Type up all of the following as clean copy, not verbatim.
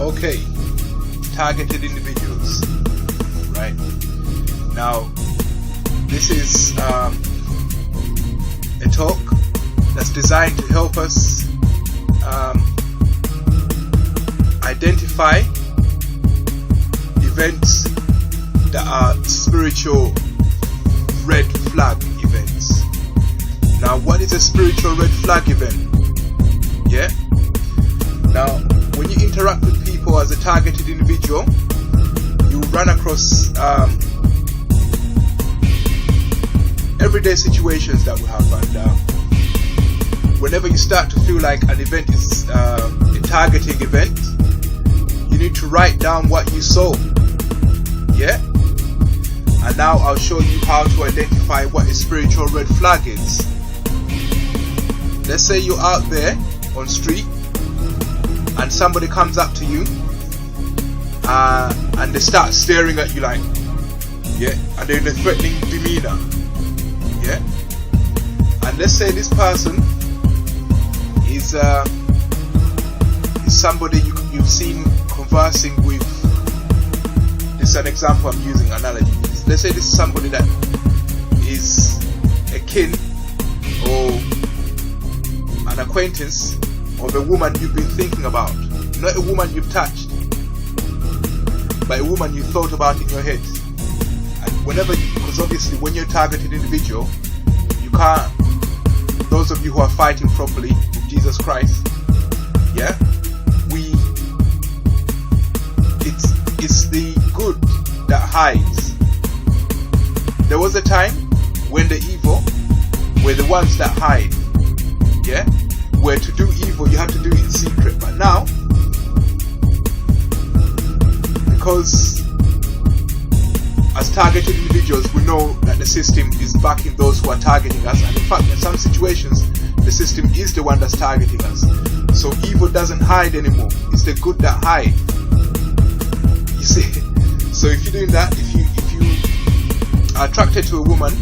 Okay, targeted individuals. Right now, this is a talk that's designed to help us identify events that are spiritual red flag events. Now, what is a spiritual red flag event? Yeah. Now, when you interact with people as a targeted individual, you run across everyday situations that we have, and whenever you start to feel like an event is a targeting event, you need to write down what you saw. Yeah. And now I'll show you how to identify what a spiritual red flag is. Let's say you're out there on street and somebody comes up to you and they start staring at you like, yeah, and they're in a threatening demeanor. Yeah. And let's say this person is somebody you've seen conversing with. This is an example I'm using, analogy. Let's say this is somebody that is a kin or an acquaintance of a woman you've been thinking about. Not a woman you've touched, but a woman you thought about in your head. And because obviously when you're a targeted individual, you can't, those of you who are fighting properly with Jesus Christ, yeah, it's the good that hides. There was a time when the evil were the ones that hide. Yeah? Where to do evil you have to do it in secret. But now, because as targeted individuals we know that the system is backing those who are targeting us, and in fact in some situations the system is the one that's targeting us. So evil doesn't hide anymore. It's the good that hide. You see? So if you're doing that, if you are attracted to a woman,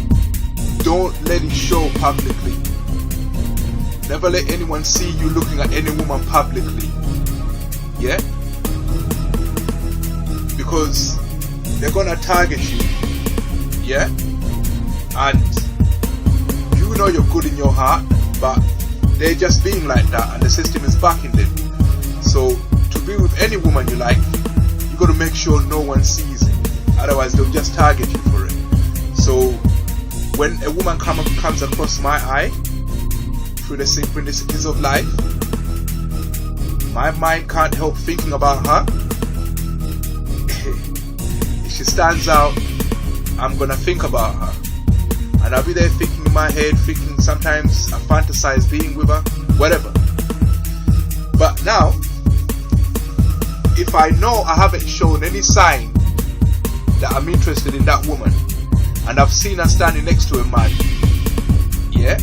don't let it show publicly. Never let anyone see you looking at any woman publicly. Yeah? Because they're gonna target you. Yeah? And you know you're good in your heart, but they're just being like that and the system is backing them. So to be with any woman you like, you gotta make sure no one sees it. Otherwise they'll just target you for it. So when a woman comes across my eye, through the synchronicities of life, my mind can't help thinking about her. If she stands out, I'm gonna think about her, and I'll be there thinking in my head, thinking sometimes I fantasize being with her, whatever. But now, if I know I haven't shown any sign that I'm interested in that woman, and I've seen her standing next to a man, yeah,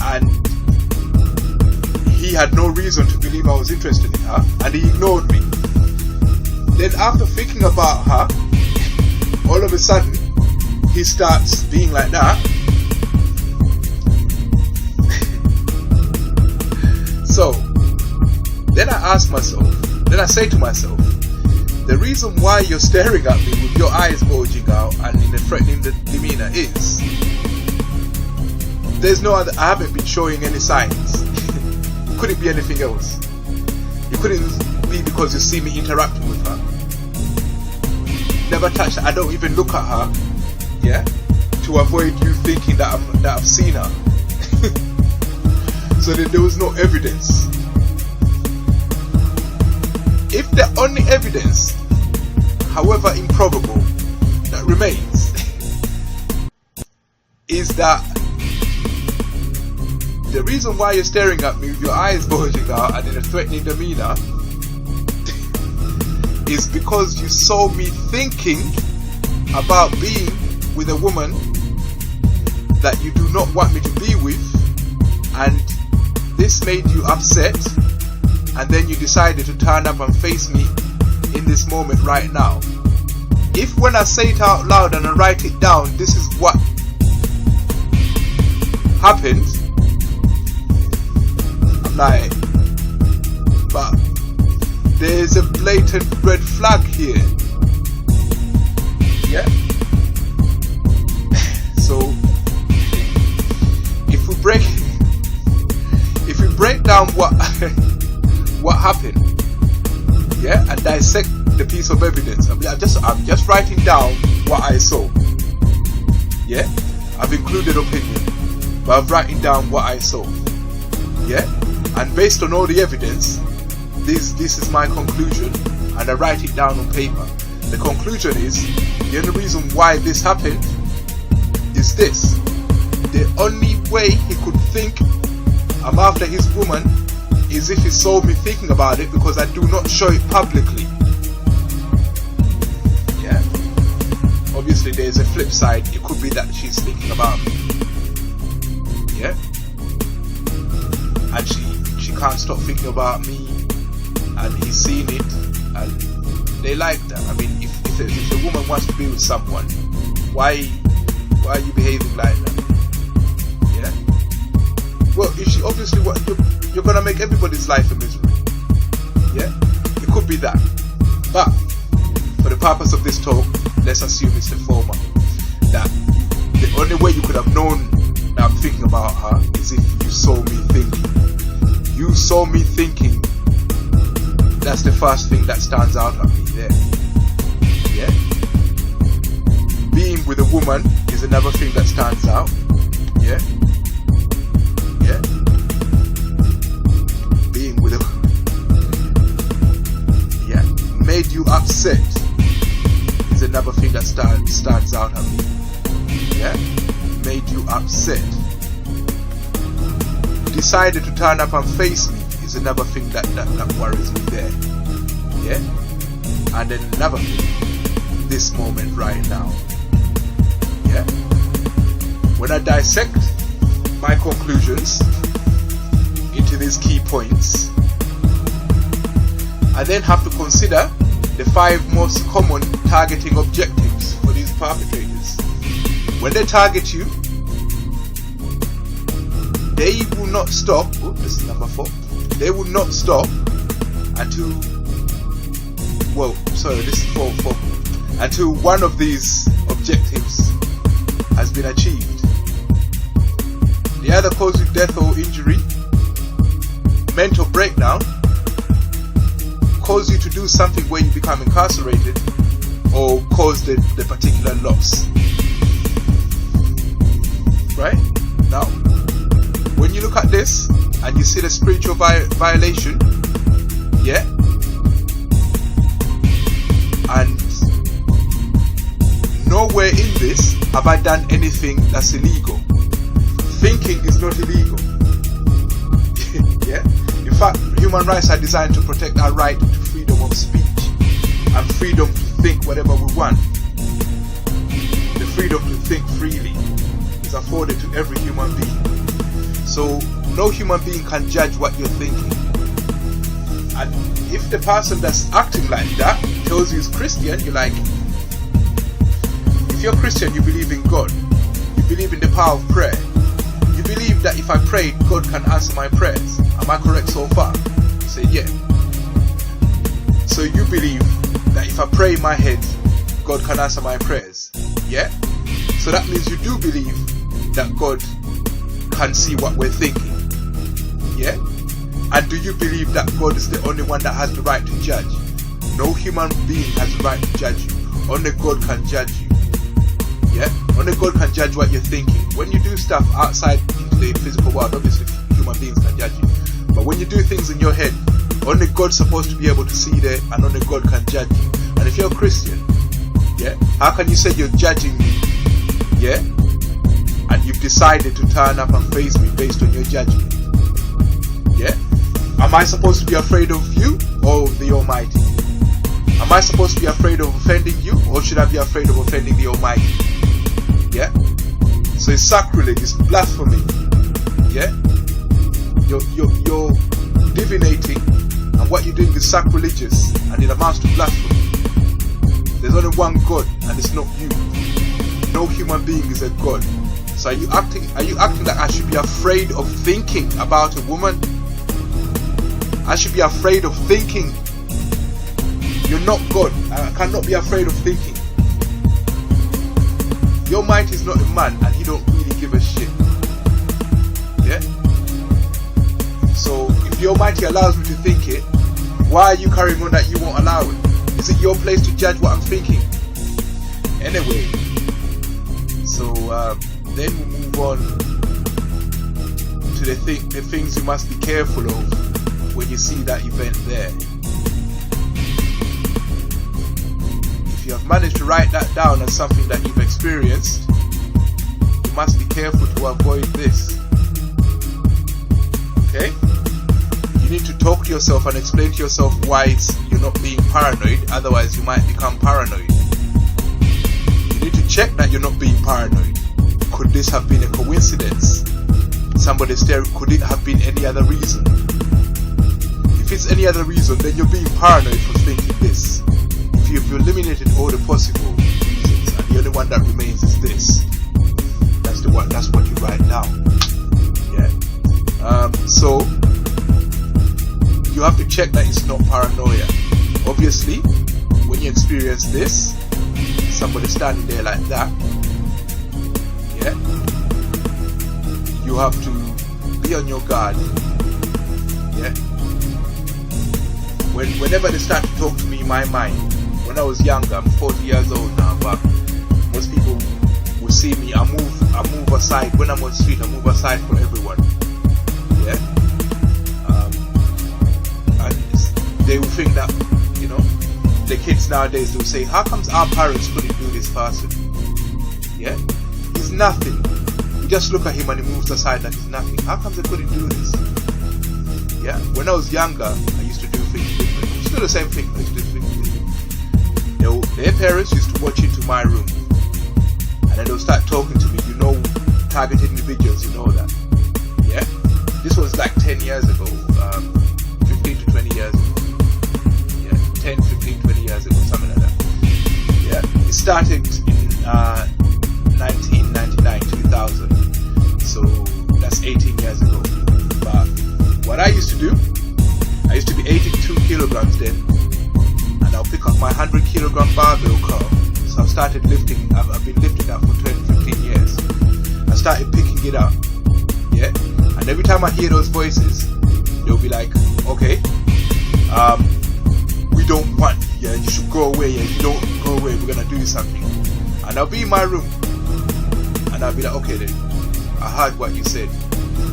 and he had no reason to believe I was interested in her, and he ignored me. Then after thinking about her, all of a sudden he starts being like that. So then I ask myself, then I say to myself, the reason why you're staring at me with your eyes bulging out and in a threatening demeanor is there's no other, I haven't been showing any signs. It couldn't be anything else. It couldn't be because you see me interacting with her. Never touch her. I don't even look at her, yeah, to avoid you thinking that I've seen her. So then there was no evidence. If the only evidence, however improbable, that remains is that the reason why you're staring at me with your eyes bulging out and in a threatening demeanor is because you saw me thinking about being with a woman that you do not want me to be with, and this made you upset, and then you decided to turn up and face me in this moment right now. If when I say it out loud and I write it down, this is what happened, I'm like, but there's a blatant red flag here. Yeah. So if we break down what what happened, yeah, and dissect the piece of evidence. I'm just writing down what I saw. Yeah, I've included opinion, but I'm writing down what I saw. Yeah, and based on all the evidence, this is my conclusion, and I write it down on paper. The conclusion is, the only reason why this happened is this. The only way he could think I'm after his woman is if he saw me thinking about it, because I do not show it publicly. Yeah. Obviously there's a flip side. It could be that she's thinking about me. Yeah. And she can't stop thinking about me, and he's seen it, and they like that. I mean, if a woman wants to be with someone, why are you behaving like that? Yeah. Well, if she obviously you're gonna make everybody's life a misery. Yeah. It could be that, but for the purpose of this talk, let's assume it's the former. That the only way you could have known that I'm thinking about her is if you saw me thinking. You saw me thinking. That's the first thing that stands out at me there. Yeah. Being with a woman is another thing that stands out. Yeah. Yeah. Being with a made you upset is another thing that stands out at me. Yeah. Made you upset. Decided to turn up and face me is another thing that worries me there. Yeah. And then another thing, this moment right now. Yeah. When I dissect my conclusions into these key points, I then have to consider the 5 most common targeting objectives for these perpetrators. When they target you, they will not stop. Oh, this is number 4. They will not stop until, this is 4. Until one of these objectives has been achieved. They either cause you death or injury, mental breakdown, cause you to do something where you become incarcerated, or cause the particular loss. Right? Now, when you look at this and you see the spiritual violation, yeah, and nowhere in this have I done anything that's illegal. Thinking is not illegal. Yeah. In fact, human rights are designed to protect our right to freedom of speech and freedom to think whatever we want. The freedom to think freely is afforded to every human being. So no human being can judge what you're thinking. And if the person that's acting like that tells you he's Christian, you're like, if you're Christian, you believe in God. You believe in the power of prayer. You believe that if I pray, God can answer my prayers. Am I correct so far? You say, yeah. So you believe that if I pray in my head, God can answer my prayers. Yeah? So that means you do believe that God can see what we're thinking. Yeah? And do you believe that God is the only one that has the right to judge? No human being has the right to judge you. Only God can judge you. Yeah? Only God can judge what you're thinking. When you do stuff outside into the physical world, obviously human beings can judge you. But when you do things in your head, only God's supposed to be able to see there, and only God can judge you. And if you're a Christian, yeah, how can you say you're judging me? Yeah? And you've decided to turn up and face me based on your judgment. Yeah? Am I supposed to be afraid of you or the Almighty? Am I supposed to be afraid of offending you, or should I be afraid of offending the Almighty? Yeah? So it's sacrilege, it's blasphemy. Yeah? You're divinating, and what you're doing is sacrilegious, and it amounts to blasphemy. There's only one God, and it's not you. No human being is a God. So are you acting that I should be afraid of thinking about a woman? I should be afraid of thinking You're not God. I cannot be afraid of thinking. Your mind is not a man, and he don't really give a shit. Yeah? So, if the Almighty allows me to think it, why are you carrying on that you won't allow it? Is it your place to judge what I'm thinking? Anyway, so then we move on to the things you must be careful of when you see that event there. If you have managed to write that down as something that you've experienced, you must be careful to avoid this. Okay? You need to talk to yourself and explain to yourself why you're not being paranoid, otherwise you might become paranoid. You need to check that you're not being paranoid. Could this have been a coincidence? Somebody's there, could it have been any other reason? If it's any other reason, then you're being paranoid for thinking this. If you've eliminated all the possible reasons and the only one that remains is this, that's what you write down. Yeah. So you have to check that it's not paranoia. Obviously, when you experience this, somebody standing there like that, yeah, you have to be on your guard. Yeah. Whenever they start to talk to me in my mind, when I was younger, I'm 40 years old now, but most people will see me, I move aside. When I'm on the street, I move aside from everyone. Yeah. And they will think that, you know, the kids nowadays, they will say, how comes our parents couldn't do this person? Yeah. He's nothing. You just look at him and he moves aside like he's nothing. How comes they couldn't do this? Yeah. When I was younger, I used to do things different. Still the same thing. I used to do things different. Their parents used to watch into my room, and then they'll start talking to me. You know, targeted individuals. You know that. Yeah. This was like 10 years ago, 15 to 20 years ago. Yeah, 10, 15, 20 years ago, something like that. Yeah. It started in 1999, 2000. So that's 18 years ago. But what I used to do, I used to be 82 kilograms then, and I'll pick up my 100 kilogram barbell curl. So I've started lifting, I've been lifting that for 10, 15 years. I started picking it up, yeah, and every time I hear those voices, they'll be like, okay, we don't want you, yeah, you should go away, yeah, you don't go away, we're gonna do something. And I'll be in my room, and I'll be like, okay then, I heard what you said.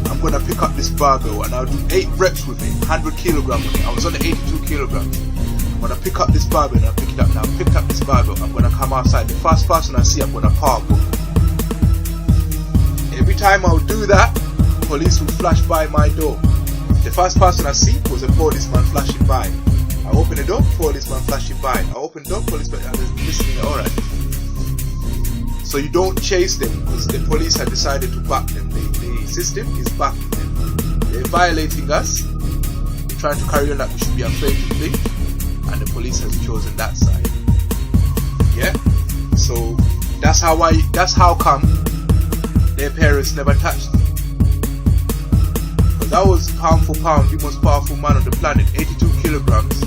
I'm gonna pick up this barbell and I'll do 8 reps with it, 100 kilograms with it. I was on the 82 kilograms. I'm gonna pick up this barbell and I'll pick it up now. I picked up this barbell, I'm gonna come outside. The first person I see, I'm gonna park. Every time I'll do that, police will flash by my door. The first person I see was a policeman flashing by. I open the door, policeman flashing by. I open the door, policeman, and they're listening, alright. So you don't chase them because the police have decided to back them. The system is backing them. They're violating us. We're trying to carry on like we should be afraid to think, and the police has chosen that side. Yeah. So that's how come their parents never touched them. Because I was pound for pound the most powerful man on the planet, 82 kilograms,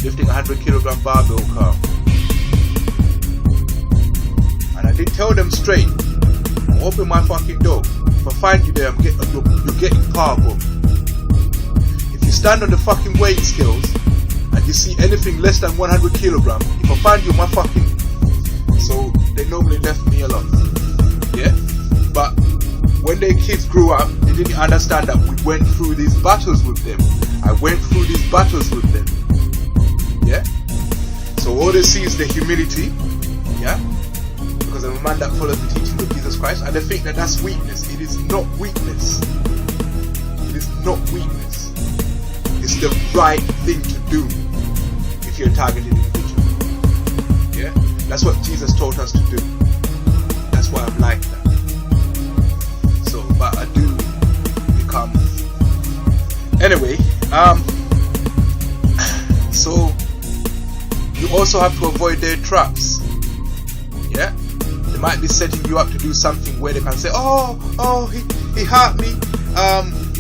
lifting 100 kilogram barbell curl. And I did tell them straight, open my fucking door. If I find you there, you're getting power bomb. If you stand on the fucking weighing scales and you see anything less than 100 kilograms, if I find you, my fucking... So they normally left me alone. Yeah? But when their kids grew up, they didn't understand that we went through these battles with them. I went through these battles with them. Yeah? So all they see is the humility. Yeah? Because I'm a man that follows the teachings of Jesus Christ, and they think that that's weakness. It is not weakness. It is not weakness. It's the right thing to do if you're a targeted individual. Yeah? That's what Jesus taught us to do. That's why I'm like that. So, but I do become... Anyway, so you also have to avoid their traps. Yeah? They might be setting you up to do something where they can say, oh, he hurt me.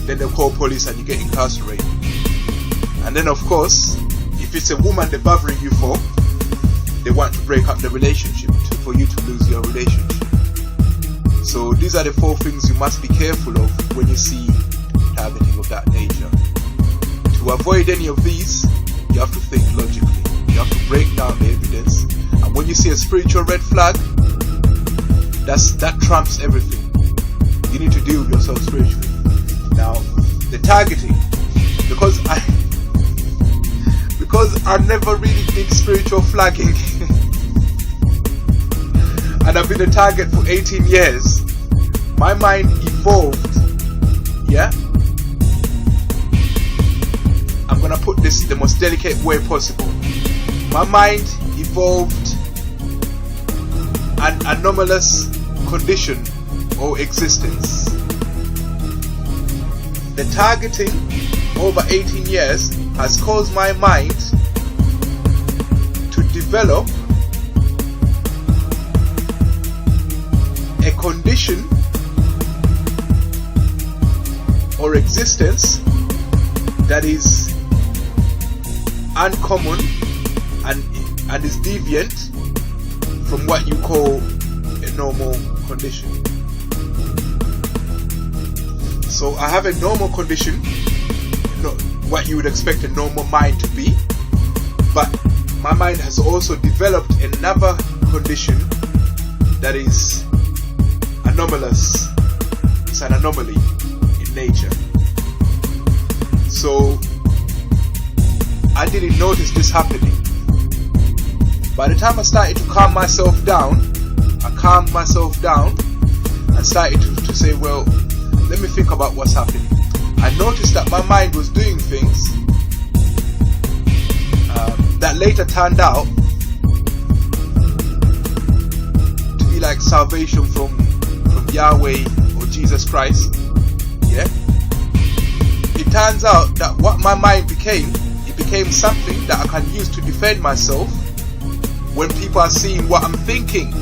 Then they'll call police and you get incarcerated. And then of course, if if it's a woman they're bothering you for, they want to break up the relationship, for you to lose your relationship. So these are the 4 things you must be careful of when you see targeting of that nature. To avoid any of these, you have to think logically. You have to break down the evidence. And when you see a spiritual red flag, that trumps everything. You need to deal with yourself spiritually. Now, the targeting, because I never really did spiritual flagging and I've been a target for 18 years, my mind evolved. Yeah? I'm gonna put this the most delicate way possible. My mind evolved an anomalous condition or existence. The targeting over 18 years has caused my mind to develop a condition or existence that is uncommon and is deviant from what you call a normal condition. So I have a normal condition, what you would expect a normal mind to be, but my mind has also developed another condition that is anomalous. It's an anomaly in nature. So I didn't notice this happening. By the time I started to calm myself down, and started to say, well, let me think about what's happening. I noticed that my mind was doing things that later turned out to be like salvation from Yahweh or Jesus Christ. Yeah? It turns out that what my mind became, it became something that I can use to defend myself when people are seeing what I'm thinking.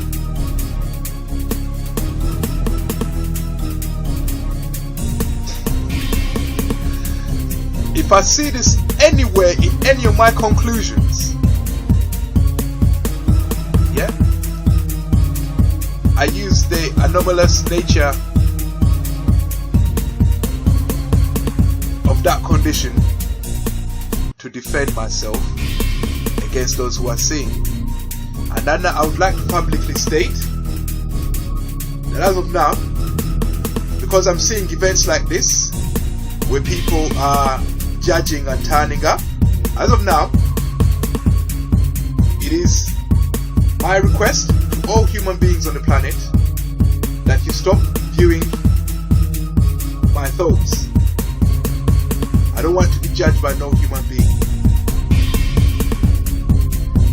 If I see this anywhere in any of my conclusions, yeah, I use the anomalous nature of that condition to defend myself against those who are seeing. And then I would like to publicly state that as of now, because I'm seeing events like this where people are judging and turning up, as of now, it is my request to all human beings on the planet that you stop viewing my thoughts. I don't want to be judged by no human being.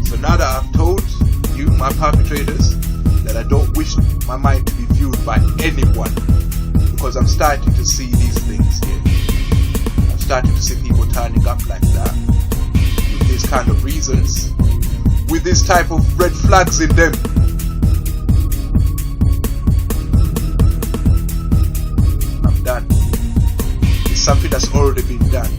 So now that I've told you, my perpetrators, that I don't wish my mind to be viewed by anyone, because I'm starting to see these things here. I'm starting to see people turning up like that with these kind of reasons, with this type of red flags in them. I'm done. It's something that's already been done.